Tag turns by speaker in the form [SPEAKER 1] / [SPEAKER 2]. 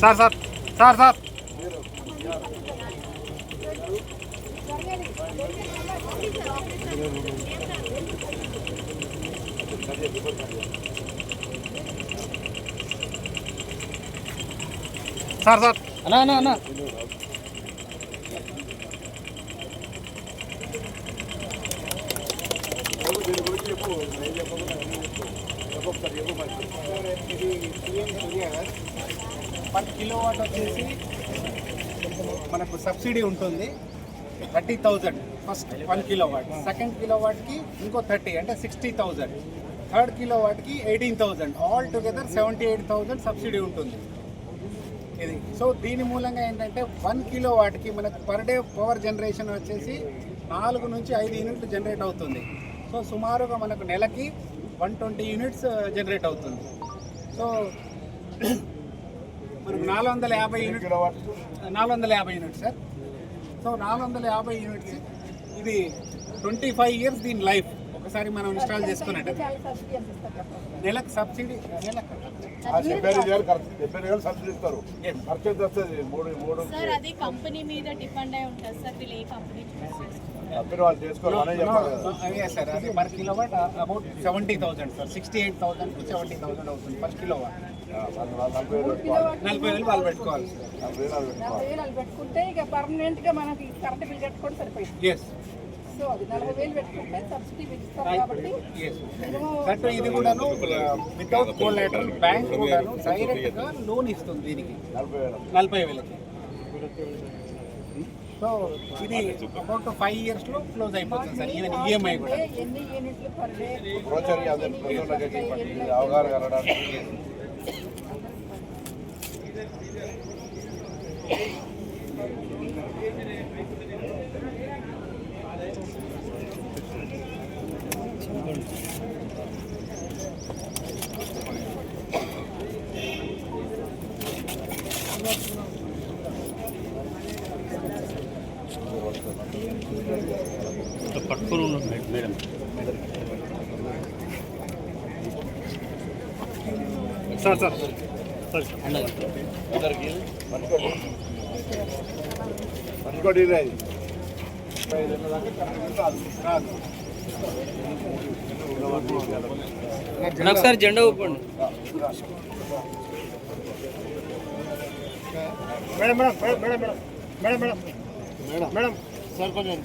[SPEAKER 1] Sir sir sir sir sir sir అన్నా అన్నా అన్నా
[SPEAKER 2] ఇది పర్ కిలోవాట్ వచ్చేసి మనకు సబ్సిడీ ఉంటుంది 30,000 ఫస్ట్ 1 కిలోవాట్, సెకండ్ కిలోవాట్కి ఇంకో 30 అంటే 60,000, థర్డ్ కిలోవాట్కి 18,000, ఆల్ టుగెదర్ 78,000 సబ్సిడీ ఉంటుంది ఇది. సో దీని మూలంగా ఏంటంటే 1 కిలోవాట్కి మనకు పర్ డే పవర్ జనరేషన్ వచ్చేసి 4 నుంచి 5 యూనిట్లు జనరేట్ అవుతుంది. సో సుమారుగా మనకు నెలకి 120 యూనిట్స్ జనరేట్ అవుతుంది. సో మనకు 450 యూనిట్స్ సార్. సో 450 యూనిట్స్ ఇది 25 ఇయర్స్ దీని లైఫ్. ఒకసారి మనం ఇన్స్టాల్ చేసుకున్నట్టు నెలకు సబ్సిడీ
[SPEAKER 3] కంపెనీ మీద డిపెండ్ అయి ఉంటుంది సార్. వీళ్ళు ఏ కంపెనీ
[SPEAKER 2] సార్ అది per kilowatt about 70,000 sir. 68,000 to 70,000 అవుతుంది పర్ కిలోవాట్. 40,000 వాళ్ళు పెట్టుకోవాలి సార్.
[SPEAKER 4] 40,000 పెట్టుకుంటే ఇక పర్మనెంట్ గా మనకి కరెంట్ బిల్ కట్టుకోవడం సరిపోయింది.
[SPEAKER 2] ఎస్.
[SPEAKER 4] సో అది 40,000 పెట్టుకుంటే సబ్సిడీ ఇస్తారు కాబట్టి
[SPEAKER 2] దట్ ఇది కూడాను వితౌట్ కోలాటరల్ బ్యాంక్ కూడాను డైరెక్ట్ గా లోన్ ఇస్తుంది దీనికి 40,000కి. సో ఇది అబౌట్ 5 years లో క్లోజ్ అయిపోతుంది సార్. ఈవెన్ ఈఎంఐ కూడా.
[SPEAKER 4] ఎన్ని యూనిట్లు పర్ డే
[SPEAKER 1] పట్టుకుని ఉన్నాం మేడం. సార్ సార్ ఒకసారి జెండా ఊపండి madam. Madam madam madam madam madam madam madam sir కొంచెం